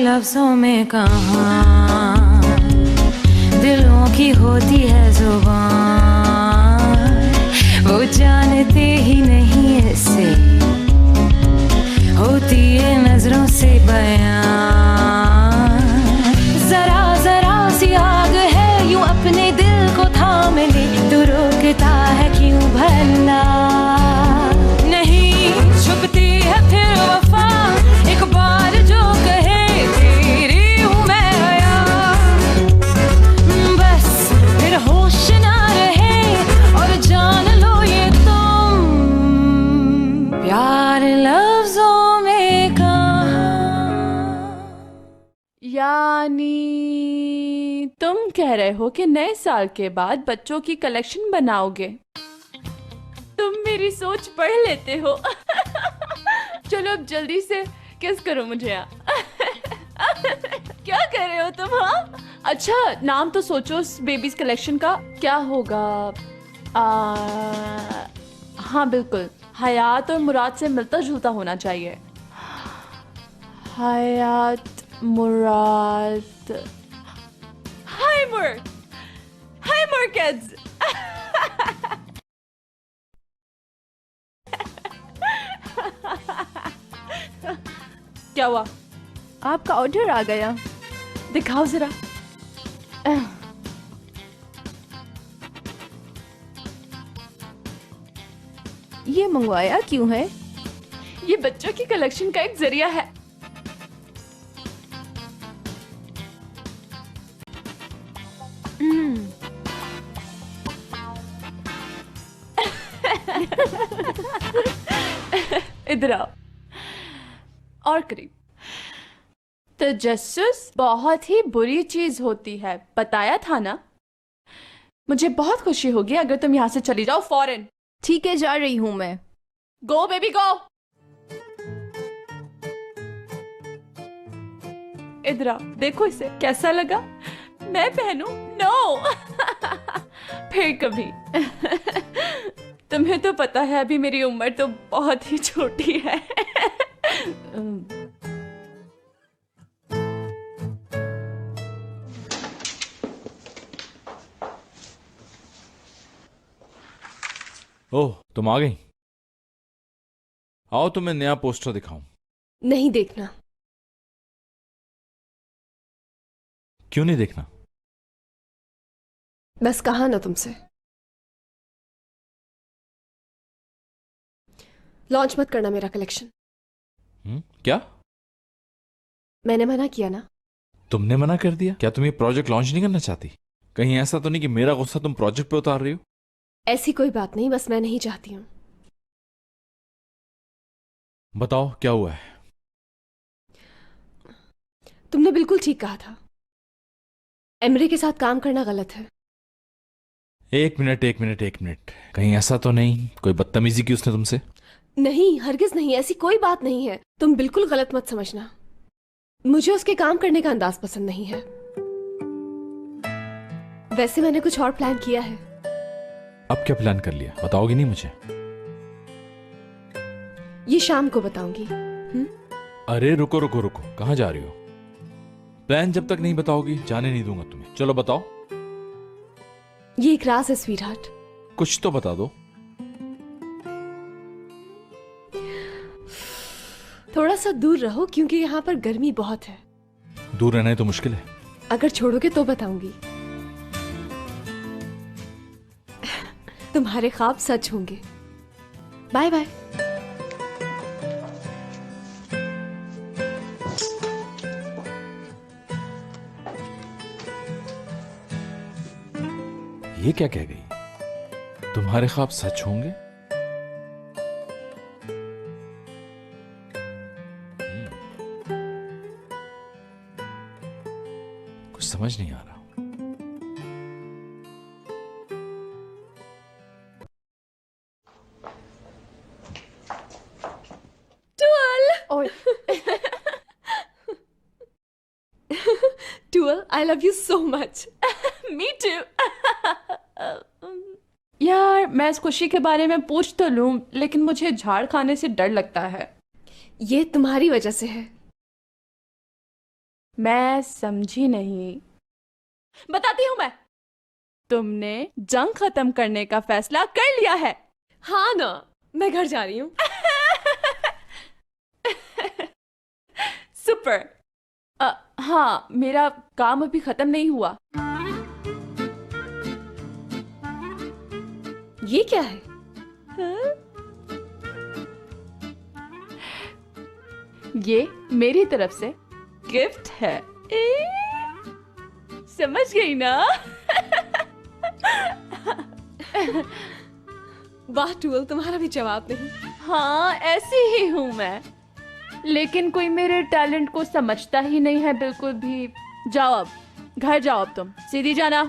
लफ्जों में कहाँ दिलों की होती है जुबान, वो जानते ही नहीं इससे होती है नजरों से बयान। जरा जरा सी आग है यूं अपने दिल को थाम ले, तू रोकता है क्यों भला? नहीं छुपती है फिर वफा, एक बार जो कहे तेरी हूँ मैं आया, बस फिर होश ना रहे और जान लो ये तुम प्यार लफ्जों में कहाँ। यानी तुम कह रहे हो कि नए साल के बाद बच्चों की कलेक्शन बनाओगे? तुम मेरी सोच पढ़ लेते हो। चलो अब जल्दी से किस करो मुझे। क्या कर रहे हो तुम? हाँ अच्छा, नाम तो सोचो उस बेबीज कलेक्शन का। क्या होगा? हाँ बिल्कुल, हयात और मुराद से मिलता जुलता होना चाहिए। हयात मुराद। Hi kids. क्या हुआ? आपका ऑर्डर आ गया। दिखाओ जरा। ये मंगवाया क्यों है? ये बच्चों की कलेक्शन का एक जरिया है। इधर आओ और करीब। तजस्सुस बहुत ही बुरी चीज होती है, बताया था ना? मुझे बहुत खुशी होगी अगर तुम यहाँ से चली जाओ फौरन। ठीक है, जा रही हूँ मैं। गो बेबी गो। इधर आओ, देखो इसे कैसा लगा। मैं पहनूं? नो। फिर कभी। तुम्हें तो पता है अभी मेरी उम्र तो बहुत ही छोटी है। ओह, तुम आ गई। आओ तुम्हें नया पोस्टर दिखाऊं। नहीं देखना। क्यों नहीं देखना? बस कहा ना तुमसे। लॉन्च मत करना मेरा कलेक्शन। क्या? मैंने मना किया ना। तुमने मना कर दिया? क्या तुम ये प्रोजेक्ट लॉन्च नहीं करना चाहती? कहीं ऐसा तो नहीं कि मेरा गुस्सा तुम प्रोजेक्ट पे उतार रही हो? ऐसी कोई बात नहीं, बस मैं नहीं चाहती हूं। बताओ क्या हुआ है? तुमने बिल्कुल ठीक कहा था, एमरे के साथ काम करना गलत है। एक मिनट, कहीं ऐसा तो नहीं कोई बदतमीजी की उसने तुमसे? नहीं, हरगिज नहीं, ऐसी कोई बात नहीं है। तुम बिल्कुल गलत मत समझना। मुझे उसके काम करने का अंदाज पसंद नहीं है। वैसे मैंने कुछ और प्लान किया है। अब क्या प्लान कर लिया? बताओगी नहीं मुझे? ये शाम को बताऊंगी। अरे रुको, कहां जा रही हो? प्लान जब तक नहीं बताओगी जाने नहीं दूंगा तुम्हें। चलो बताओ। ये एक राज है स्वीटहार्ट। कुछ तो बता दो। थोड़ा सा दूर रहो क्योंकि यहाँ पर गर्मी बहुत है। दूर रहना ही तो मुश्किल है। अगर छोड़ोगे तो बताऊंगी। तुम्हारे ख्वाब सच होंगे। Bye bye. ये क्या कह गई? तुम्हारे ख्वाब सच होंगे? कुछ समझ नहीं आ रहा। Dual, I love you so much. Me too. यार मैं इस खुशी के बारे में पूछ तो लूं, लेकिन मुझे झाड़ खाने से डर लगता है। ये तुम्हारी वजह से है। मैं समझी नहीं। बताती हूँ मैं। तुमने जंग खत्म करने का फैसला कर लिया है। हाँ ना, मैं घर जा रही हूँ। सुपर। हाँ, मेरा काम अभी खत्म नहीं हुआ। ये क्या है? ये मेरी तरफ से गिफ्ट है। समझ गई ना? वाह टूल, तुम्हारा भी जवाब नहीं। हाँ, ऐसी ही हूँ मैं। लेकिन कोई मेरे टैलेंट को समझता ही नहीं है बिल्कुल भी। जाओ अब, घर जाओ अब तुम। सीधी जाना।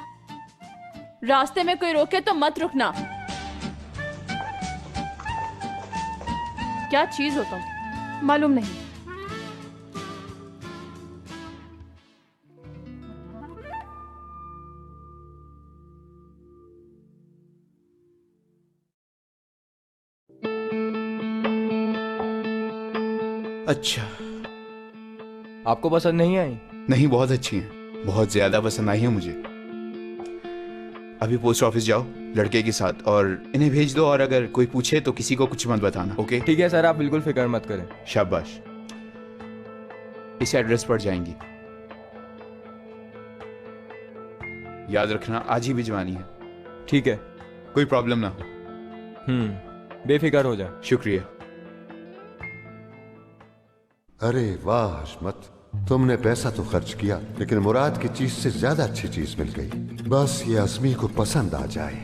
रास्ते में कोई रोके तो मत रुकना। क्या चीज हो तुम? मालूम नहीं। अच्छा, आपको पसंद नहीं आई? नहीं, बहुत अच्छी हैं, बहुत ज्यादा पसंद आई है मुझे। अभी पोस्ट ऑफिस जाओ लड़के के साथ और इन्हें भेज दो, और अगर कोई पूछे तो किसी को कुछ मत बताना, ओके? ठीक है सर, आप बिल्कुल फिक्र मत करें। शाबाश। इस एड्रेस पर जाएंगी, याद रखना आज ही भिजवानी है। ठीक है। कोई प्रॉब्लम ना हो। बेफिक्र हो जाए। शुक्रिया। अरे वाह हशमत, तुमने पैसा तो खर्च किया लेकिन मुराद की चीज से ज्यादा अच्छी चीज मिल गई। बस ये अज़मी को पसंद आ जाए।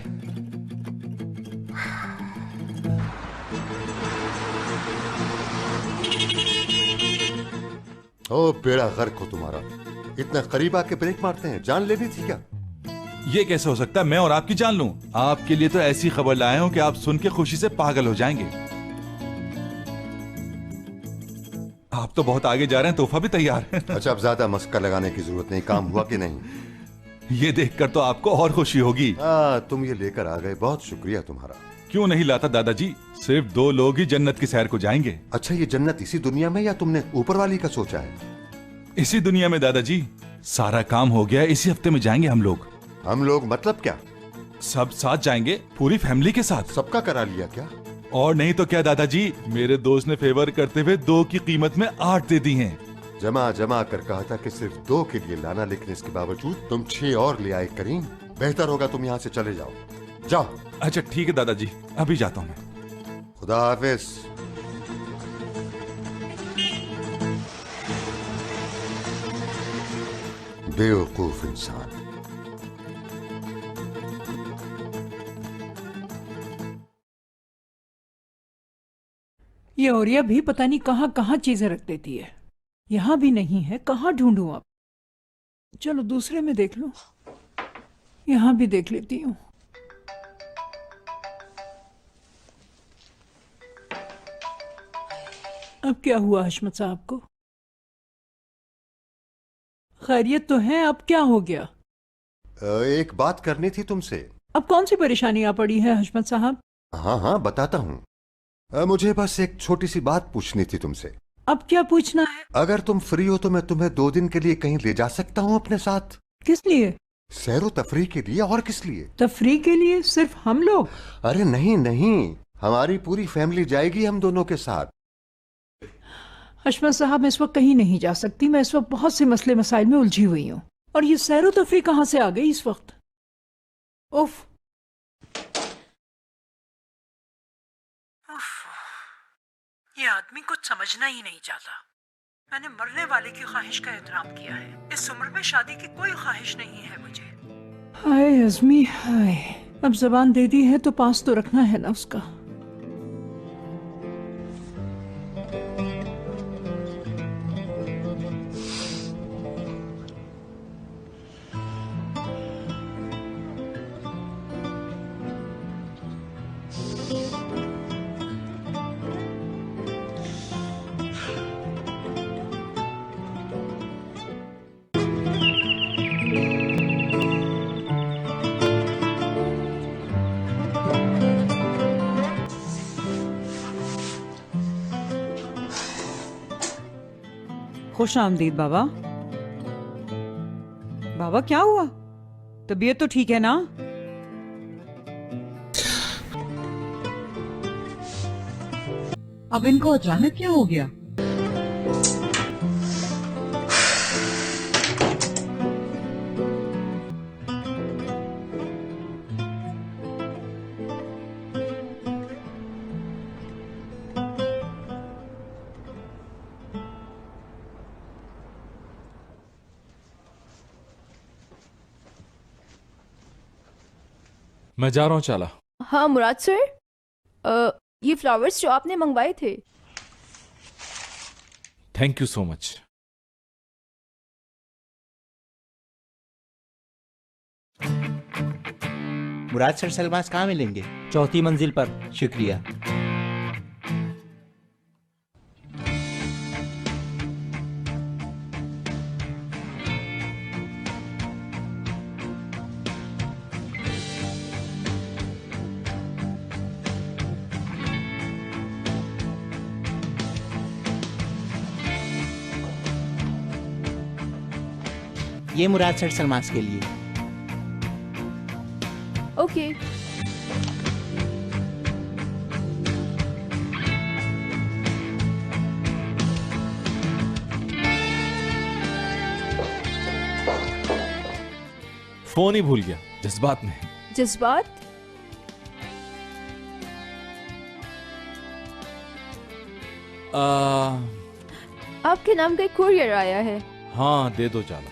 ओ बेड़ा गर्क हो तुम्हारा, इतना करीब आके ब्रेक मारते हैं। जान लेनी थी क्या? ये कैसे हो सकता है मैं और आपकी जान लूं? आपके लिए तो ऐसी खबर लाया हूं कि आप सुन के खुशी से पागल हो जाएंगे। आप तो बहुत आगे जा रहे हैं, तोहफा भी तैयार है। अच्छा, अब ज्यादा मस्का लगाने की जरूरत नहीं। काम हुआ कि नहीं? ये देखकर तो आपको और खुशी होगी। तुम ये लेकर आ गए, बहुत शुक्रिया तुम्हारा। क्यों नहीं लाता दादाजी, सिर्फ 2 लोग ही जन्नत की सैर को जाएंगे। अच्छा, ये जन्नत इसी दुनिया में या तुमने ऊपर वाली का सोचा है? इसी दुनिया में दादाजी। सारा काम हो गया, इसी हफ्ते में जाएंगे हम लोग। हम लोग मतलब क्या? सब साथ जाएंगे, पूरी फैमिली के साथ। सबका करा लिया क्या? और नहीं तो क्या दादाजी, मेरे दोस्त ने फेवर करते हुए 2 की कीमत में 8 दे दी हैं। जमा जमा कर कहा था कि सिर्फ 2 के लिए लाना, लेकिन इसके बावजूद तुम 6 और ले आए। करीम, बेहतर होगा तुम यहाँ से चले जाओ। जाओ। अच्छा ठीक है दादाजी, अभी जाता हूँ मैं। खुदा हाफिज। बेवकूफ इंसान। ये औरिया भी पता नहीं कहाँ कहाँ चीजें रख देती है। यहाँ भी नहीं है, कहाँ ढूंढूं अब? चलो दूसरे में देख लूं। यहाँ भी देख लेती हूँ। अब क्या हुआ हशमत साहब को? खैरियत तो है, अब क्या हो गया? एक बात करनी थी तुमसे। अब कौन सी परेशानी आ पड़ी है हशमत साहब? हाँ हाँ बताता हूँ। मुझे बस एक छोटी सी बात पूछनी थी तुमसे। अब क्या पूछना है? अगर तुम फ्री हो तो मैं तुम्हें 2 दिन के लिए कहीं ले जा सकता हूँ अपने साथ। किस लिए? सैरो तफरी के लिए। और किस लिए? तफरी के लिए? सिर्फ हम लोग? अरे नहीं नहीं, हमारी पूरी फैमिली जाएगी हम दोनों के साथ। हशमत साहब, मैं इस वक्त कहीं नहीं जा सकती। मैं इस वक्त बहुत से मसले मसाइल में उलझी हुई हूँ। और ये सैरो तफरी कहाँ से आ गई इस वक्त? उफ। ये आदमी कुछ समझना ही नहीं चाहता। मैंने मरने वाले की ख्वाहिश का एहतराम किया है। इस उम्र में शादी की कोई ख्वाहिश नहीं है मुझे। हाय अज़मी हाय, अब जबान दे दी है तो पास तो रखना है ना उसका। खुश आमदीद बाबा। बाबा क्या हुआ? तबीयत तो ठीक है ना? अब इनको अचानक क्या हो गया? मैं जा रहा हूँ चाला। हाँ मुराद सर, ये फ्लावर्स जो आपने मंगवाए थे। Thank you so much. Murad sir सलमास कहाँ मिलेंगे? चौथी मंजिल पर। शुक्रिया। ये मुराद सर सलमास के लिए। ओके। फोन ही भूल गया, जज्बात में। जज्बात? आपके नाम का एक कुरियर आया है। हाँ दे दो चाला।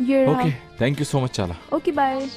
ये रहा। Okay thank you so much चाला। Okay bye.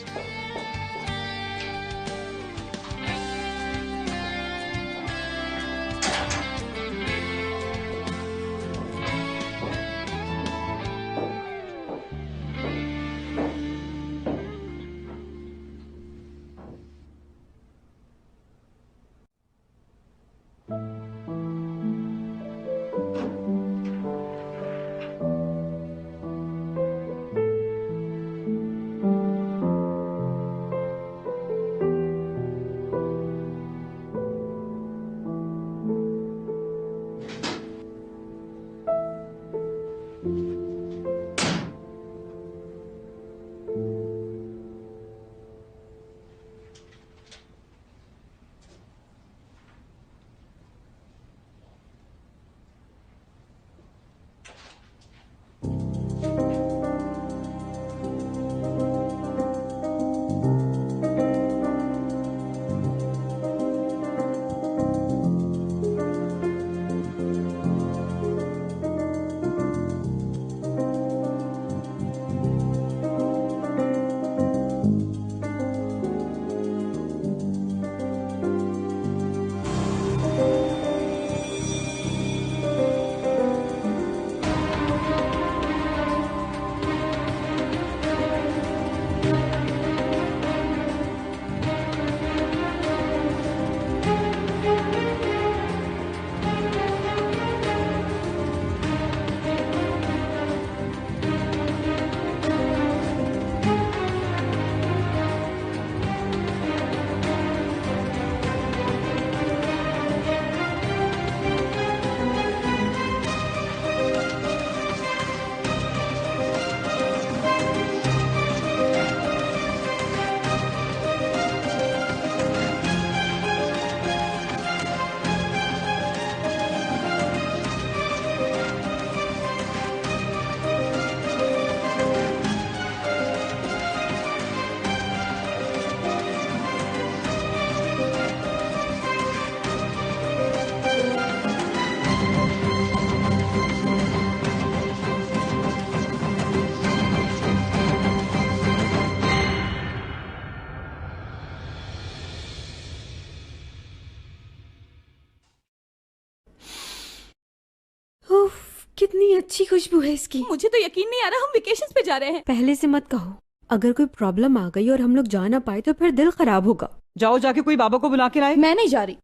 कितनी अच्छी खुशबू है इसकी। मुझे तो यकीन नहीं आ रहा हम वेकेशंस पे जा रहे हैं। पहले से मत कहो, अगर कोई प्रॉब्लम आ गई और हम लोग जा ना पाए तो फिर दिल खराब होगा। जाओ जाके कोई बाबा को बुला के लाए। मैं नहीं जा रही।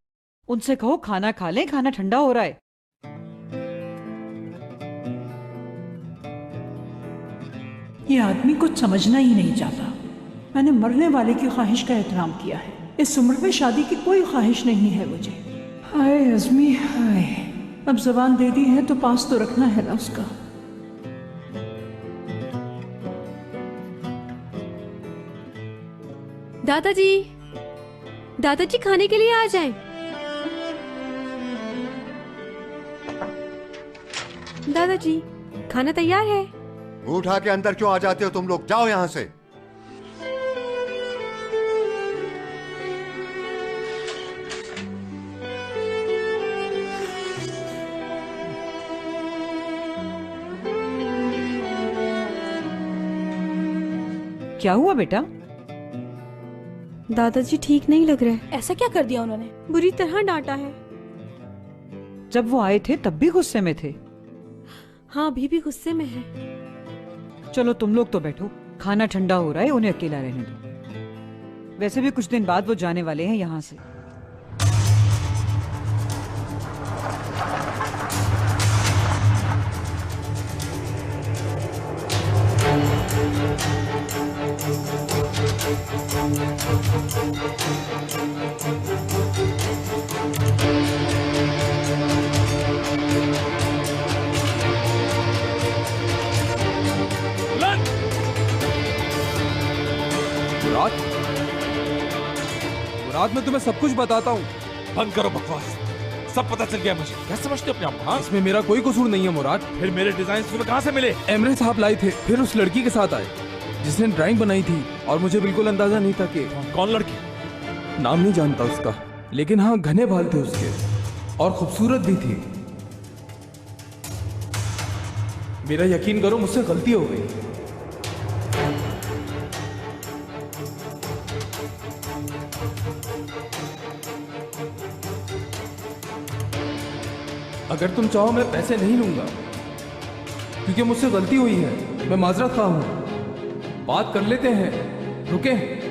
उनसे कहो खाना खा लें, खाना ठंडा हो रहा है। ये आदमी कुछ समझना ही नहीं चाहता। मैंने मरने वाले की ख्वाहिश का एहतराम किया है। इस उम्र में शादी की कोई ख्वाहिश नहीं है मुझे। हाय अज़मी हाय, अब जबान दे दी है तो पास तो रखना है ना उसका। दादाजी, दादाजी खाने के लिए आ जाएं। दादाजी, खाना तैयार है। मुंह उठा के अंदर क्यों आ जाते हो तुम लोग? जाओ यहां से। क्या हुआ बेटा? दादाजी ठीक नहीं लग रहे। ऐसा क्या कर दिया उन्होंने? बुरी तरह डांटा है। जब वो आए थे तब भी गुस्से में थे। हाँ, अभी भी गुस्से में है। चलो तुम लोग तो बैठो, खाना ठंडा हो रहा है, उन्हें अकेला रहने दो। वैसे भी कुछ दिन बाद वो जाने वाले हैं यहाँ से। मुराद, मैं तुम्हें सब कुछ बताता हूँ। बंद करो बकवास, सब पता चल गया मुझे। क्या समझते हो अपने आप को? हाँ? इसमें मेरा कोई कसूर नहीं है मुराद। फिर मेरे डिजाइन तुम्हें कहाँ से मिले? एमरे साहब लाए थे, फिर उस लड़की के साथ आए जिसने ड्राइंग बनाई थी, और मुझे बिल्कुल अंदाजा नहीं था कि कौन लड़की? नाम नहीं जानता उसका, लेकिन हाँ घने बाल थे उसके और खूबसूरत भी थी। मेरा यकीन करो, मुझसे गलती हो गई। अगर तुम चाहो मैं पैसे नहीं लूंगा, क्योंकि मुझसे गलती हुई है। मैं माजरत खा हूं। बात कर लेते हैं, रुकें।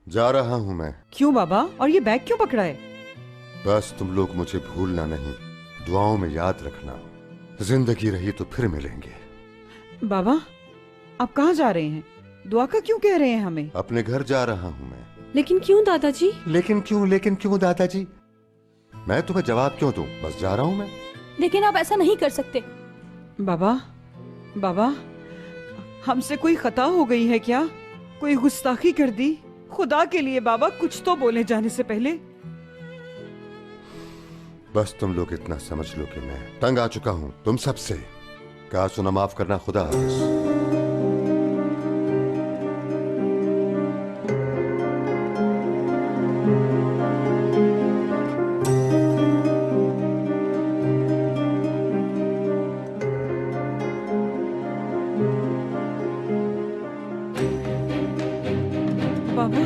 जा रहा हूं मैं। क्यों बाबा? और ये बैग क्यों पकड़ा है? बस तुम लोग मुझे भूलना नहीं, दुआओं में याद रखना। जिंदगी रही तो फिर मिलेंगे। बाबा, आप कहाँ जा रहे हैं? दुआ का क्यों कह रहे हैं हमें? अपने घर जा रहा हूं मैं। लेकिन क्यों दादाजी? लेकिन क्यों दादाजी? मैं तुम्हें जवाब क्यों दूं? बस जा रहा हूं मैं। लेकिन आप ऐसा नहीं कर सकते। बाबा, बाबा, हमसे कोई खता हो गई है क्या? कोई गुस्ताखी कर दी? खुदा के लिए बाबा, कुछ तो बोले जाने से पहले। बस तुम लोग इतना समझ लो कि मैं तंग आ चुका हूं तुम सबसे। कहा सुना माफ करना। खुदा हाफिज। बाबा,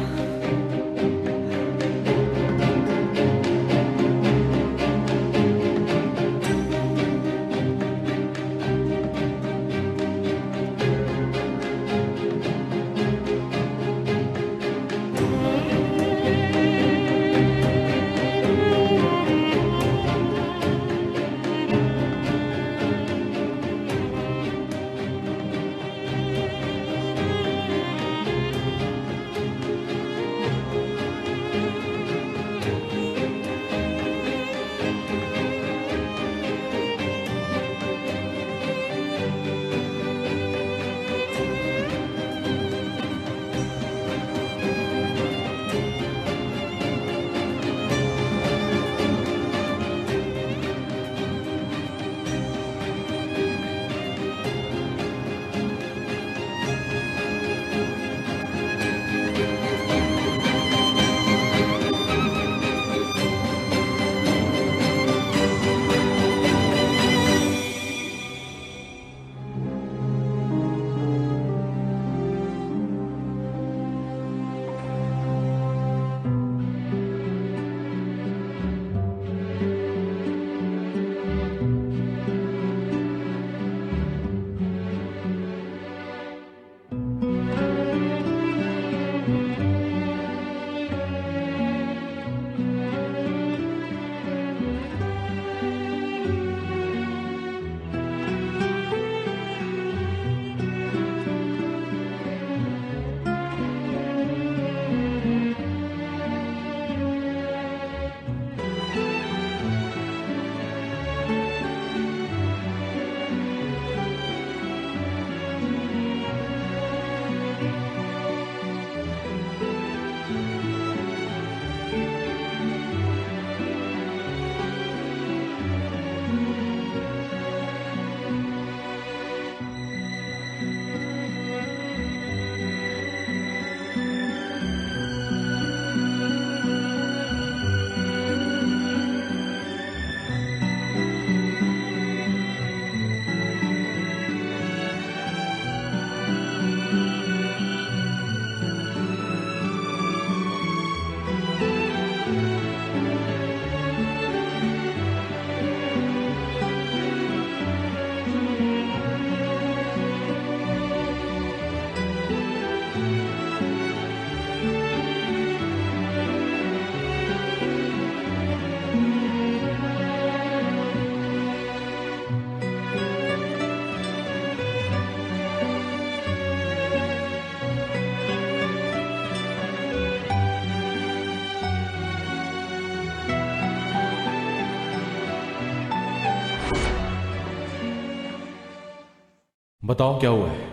बताओ क्या हुआ है?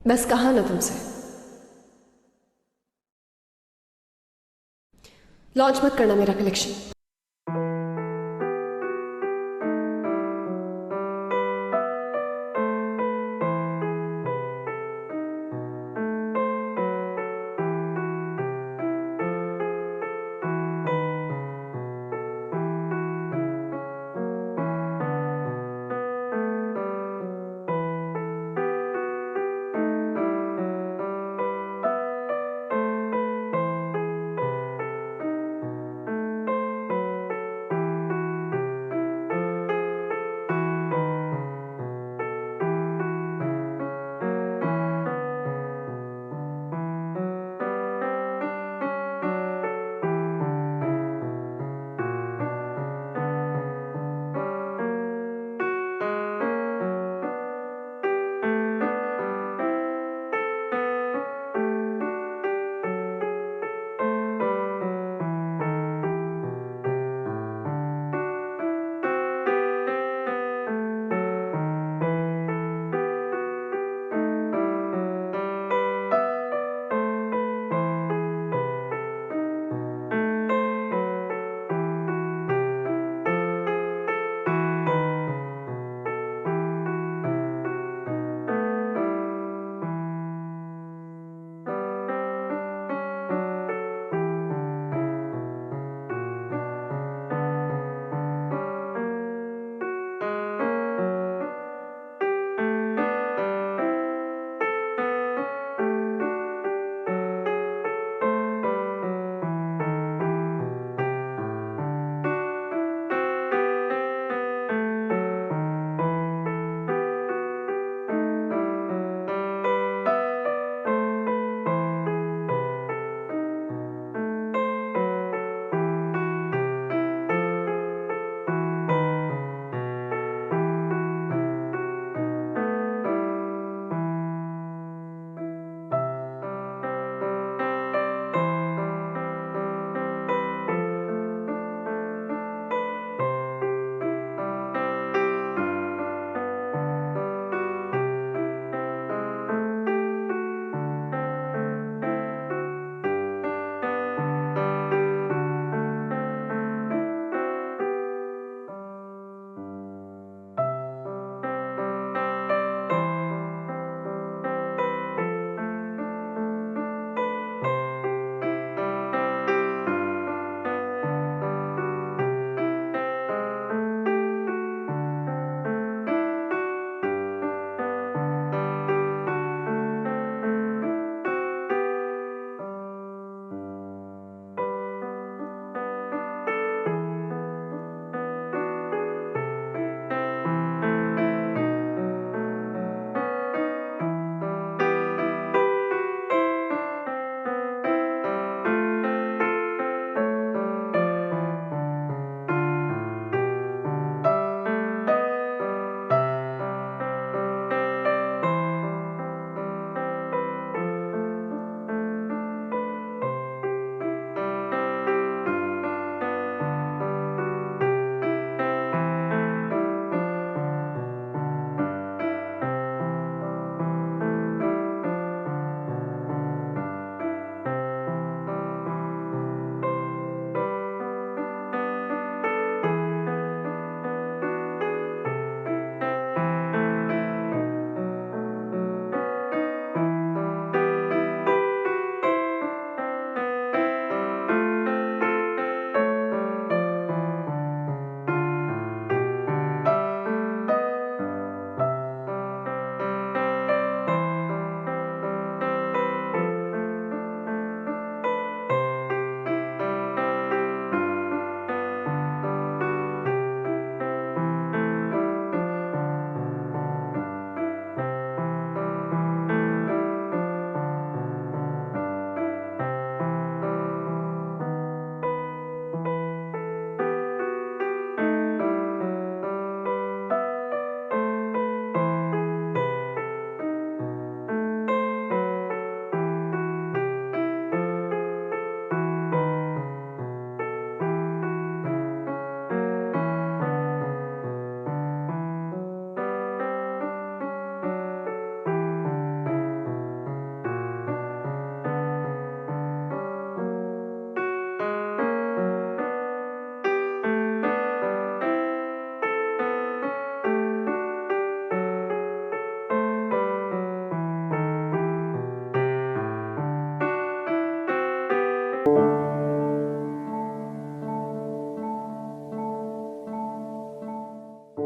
बस कहा ना तुमसे, लॉन्च मत करना मेरा कलेक्शन।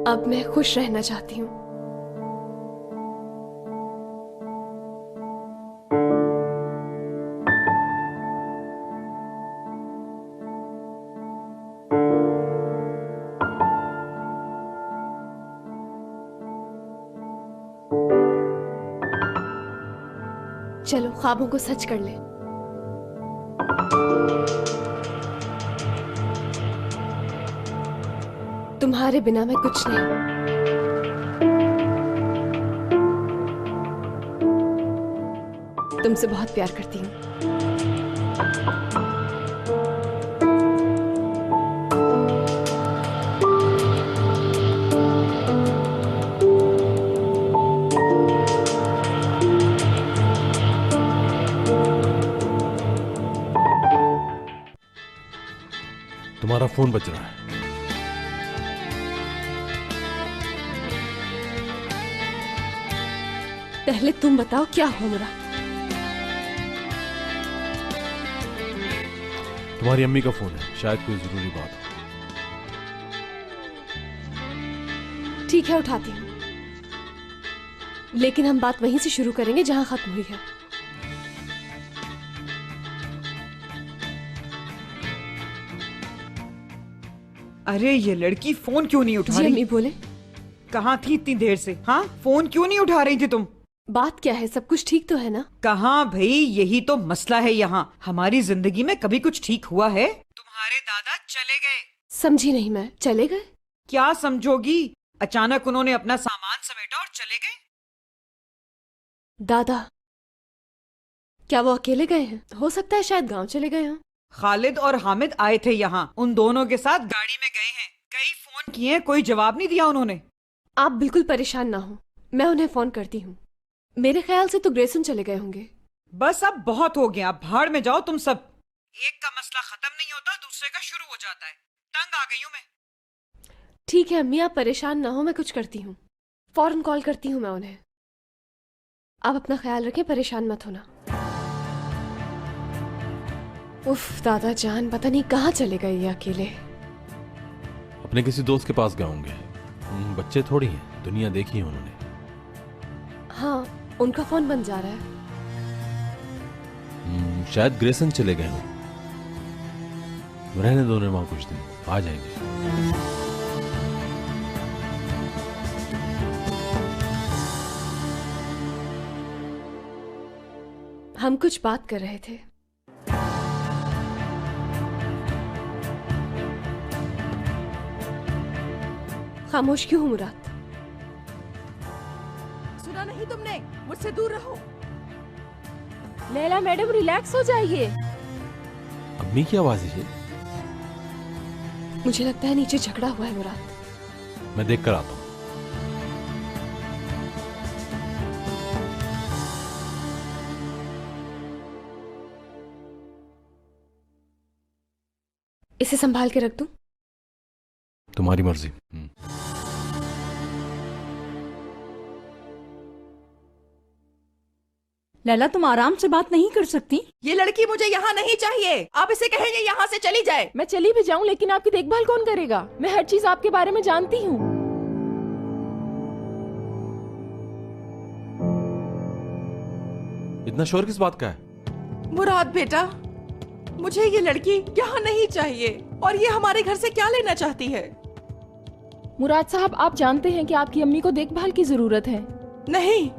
अब मैं खुश रहना चाहती हूँ। चलो ख्वाबों को सच कर ले। तुम्हारे बिना मैं कुछ नहीं। तुमसे बहुत प्यार करती हूँ। तुम्हारा फोन बज रहा है। पहले तुम बताओ क्या हो मुराद? तुम्हारी अम्मी का फोन है, शायद कोई जरूरी बात हो। ठीक है, उठाती हूँ। लेकिन हम बात वहीं से शुरू करेंगे जहां खत्म हुई है। अरे ये लड़की फोन क्यों नहीं उठा जी रही? अम्मी बोले। कहाँ थी इतनी देर से? हाँ, फोन क्यों नहीं उठा रही थी तुम? बात क्या है? सब कुछ ठीक तो है ना? कहाँ भाई, यही तो मसला है यहाँ। हमारी जिंदगी में कभी कुछ ठीक हुआ है? तुम्हारे दादा चले गए। समझी नहीं मैं। चले गए? क्या समझोगी? अचानक उन्होंने अपना सामान समेटा और चले गए। दादा क्या वो अकेले गए हैं? हो सकता है शायद गांव चले गए हों। खालिद और हामिद आए थे यहाँ, उन दोनों के साथ गाड़ी में गए हैं। कई फोन किए, कोई जवाब नहीं दिया उन्होंने। आप बिल्कुल परेशान ना हो, मैं उन्हें फोन करती हूँ। मेरे ख्याल से तो ग्रेसन चले गए होंगे। बस अब बहुत हो गया, भाड़ में जाओ तुम सब। एक का मसला खत्म नहीं होता, दूसरे का शुरू हो जाता है। तंग आ गई हूँ मैं। ठीक है अम्मी, आप परेशान ना हो, मैं कुछ करती हूँ। फौरन कॉल करती हूँ मैं उन्हें। आप अपना ख्याल रखें, परेशान मत होना। उफ दादा जान, पता नहीं कहाँ चले गए ये अकेले। अपने किसी दोस्त के पास गए होंगे। बच्चे थोड़ी हैं, दुनिया देखी है उन्होंने। हाँ, उनका फोन बंद जा रहा है। शायद ग्रेसन चले गए हों। रहने दो उन्हें वहां कुछ दिन, आ जाएंगे। हम कुछ बात कर रहे थे। खामोश क्यों हो मुराद? सुना नहीं तुमने? मुझसे दूर रहो। लैला मैडम रिलैक्स हो जाइए। अम्मी की आवाज है ये? मुझे लगता है नीचे झगड़ा हुआ है मुराद। मैं देख कर आता हूँ। इसे संभाल के रख दूं? तुम्हारी मर्जी। लैला तुम आराम से बात नहीं कर सकती? ये लड़की मुझे यहाँ नहीं चाहिए। आप इसे कहेंगे यहाँ से चली जाए। मैं चली भी जाऊं लेकिन आपकी देखभाल कौन करेगा? मैं हर चीज आपके बारे में जानती हूँ। इतना शोर किस बात का है? मुराद बेटा, मुझे ये लड़की यहाँ नहीं चाहिए। और ये हमारे घर से क्या लेना चाहती है? मुराद साहब, आप जानते हैं कि आपकी अम्मी को देखभाल की जरूरत है। नहीं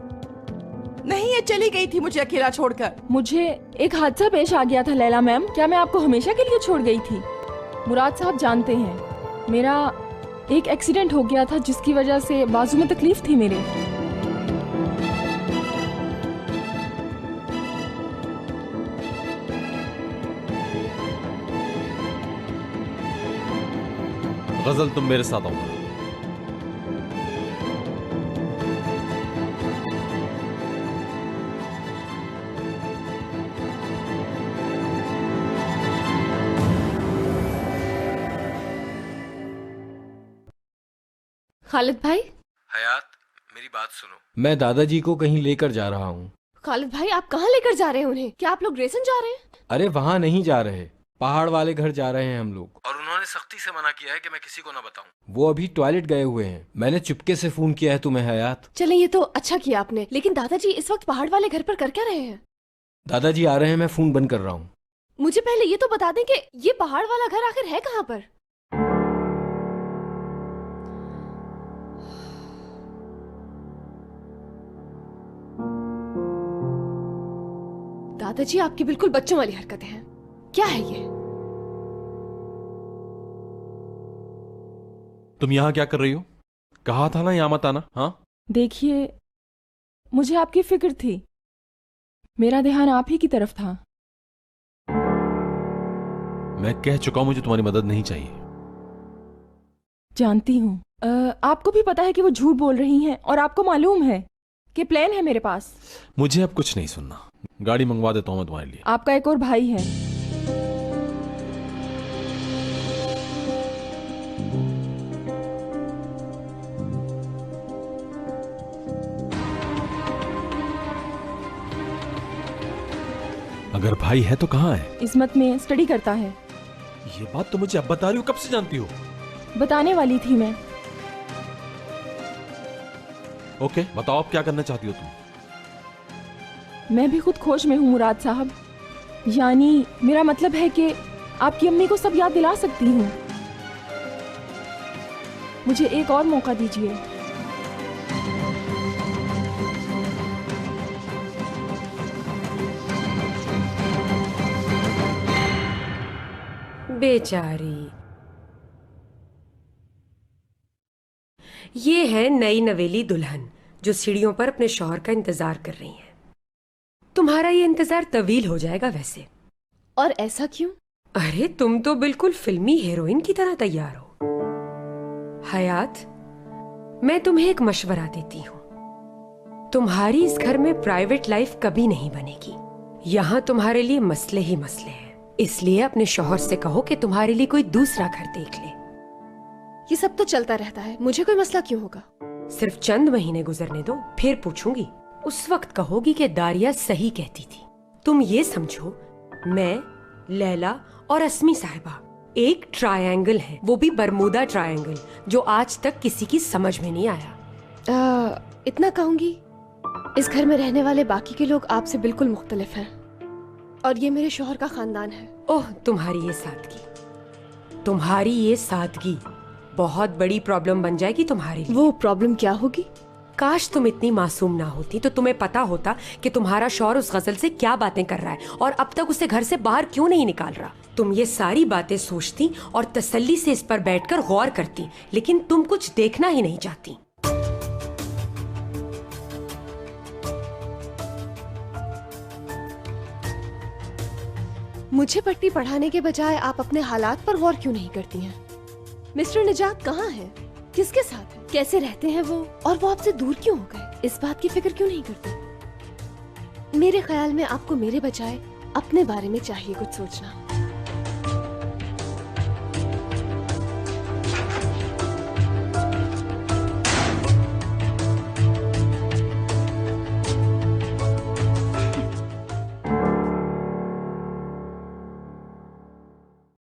नहीं, ये चली गई थी मुझे अकेला छोड़कर। मुझे एक हादसा पेश आ गया था लैला मैम। क्या मैं आपको हमेशा के लिए छोड़ गई थी? मुराद साहब जानते हैं, मेरा एक एक्सीडेंट हो गया था जिसकी वजह से बाजू में तकलीफ थी मेरे। गजल तुम मेरे साथ आओ। खालिद भाई। हयात, मेरी बात सुनो। मैं दादाजी को कहीं लेकर जा रहा हूँ। खालिद भाई, आप कहाँ लेकर जा रहे हैं उन्हें? क्या आप लोग ग्रेसन जा रहे हैं? अरे वहाँ नहीं जा रहे, पहाड़ वाले घर जा रहे हैं हम लोग। और उन्होंने सख्ती से मना किया है कि मैं किसी को ना बताऊं। वो अभी टॉयलेट गए हुए हैं। मैंने चुपके से फोन किया है तुम्हें हयात। चले, ये तो अच्छा किया आपने, लेकिन दादाजी इस वक्त पहाड़ वाले घर पर कर क्या रहे हैं? दादाजी आ रहे हैं, मैं फोन बंद कर रहा हूँ। मुझे पहले ये तो बता दें कि ये पहाड़ वाला घर आखिर है कहाँ पर? दादाजी, आपकी बिल्कुल बच्चों वाली हरकतें हैं। क्या है ये? तुम यहाँ क्या कर रही हो? कहा था ना यहाँ मत आना। हाँ, देखिए, मुझे आपकी फिक्र थी, मेरा ध्यान आप ही की तरफ था। मैं कह चुका हूं मुझे तुम्हारी मदद नहीं चाहिए। जानती हूँ, आपको भी पता है कि वो झूठ बोल रही हैं, और आपको मालूम है कि प्लान है मेरे पास। मुझे अब कुछ नहीं सुनना। गाड़ी मंगवा देता हूं मैं तुम्हारे लिए। आपका एक और भाई है। अगर भाई है तो कहाँ है? इस्मत में स्टडी करता है। ये बात तो मुझे अब बता रही हो, कब से जानती हो? बताने वाली थी मैं। ओके, बताओ अब क्या करना चाहती हो तुम? मैं भी खुद खोज में हूँ मुराद साहब। यानी मेरा मतलब है कि आपकी अम्मी को सब याद दिला सकती हूँ। मुझे एक और मौका दीजिए। बेचारी, ये है नई नवेली दुल्हन जो सीढ़ियों पर अपने शौहर का इंतजार कर रही है। तुम्हारा ये इंतजार तवील हो जाएगा वैसे। और ऐसा क्यों? अरे तुम तो बिल्कुल फिल्मी हीरोइन की तरह तैयार हो। हयात, मैं तुम्हें एक मशवरा देती हूँ। तुम्हारी इस घर में प्राइवेट लाइफ कभी नहीं बनेगी। यहाँ तुम्हारे लिए मसले ही मसले हैं। इसलिए अपने शौहर से कहो कि तुम्हारे लिए कोई दूसरा घर देख ले। ये सब तो चलता रहता है, मुझे कोई मसला क्यों होगा? सिर्फ चंद महीने गुजरने दो, फिर पूछूंगी। उस वक्त कहोगी कि दारिया सही कहती थी। तुम ये समझो, मैं, लैला और अस्मी साहिबा एक ट्रायंगल है, वो भी बरमूदा ट्रायंगल, जो आज तक किसी की समझ में नहीं आया। इतना कहूंगी, इस घर में रहने वाले बाकी के लोग आपसे बिल्कुल मुख्तलिफ हैं, और ये मेरे शौहर का खानदान है। ओह, तुम्हारी ये सादगी बहुत बड़ी प्रॉब्लम बन जाएगी तुम्हारी लिए। वो प्रॉब्लम क्या होगी? काश तुम इतनी मासूम ना होती तो तुम्हें पता होता कि तुम्हारा शौहर उस गजल से क्या बातें कर रहा है और अब तक उसे घर से बाहर क्यों नहीं निकाल रहा। तुम ये सारी बातें सोचती और तसल्ली से इस पर बैठकर गौर करती, लेकिन तुम कुछ देखना ही नहीं चाहती। मुझे पट्टी पढ़ाने के बजाय आप अपने हालात पर गौर क्यों नहीं करती हैं? मिस्टर निजात कहाँ है? किसके साथ है? कैसे रहते हैं वो? और वो आपसे दूर क्यों हो गए? इस बात की फिक्र क्यों नहीं करती? मेरे ख्याल में आपको मेरे बजाय अपने बारे में चाहिए कुछ सोचना।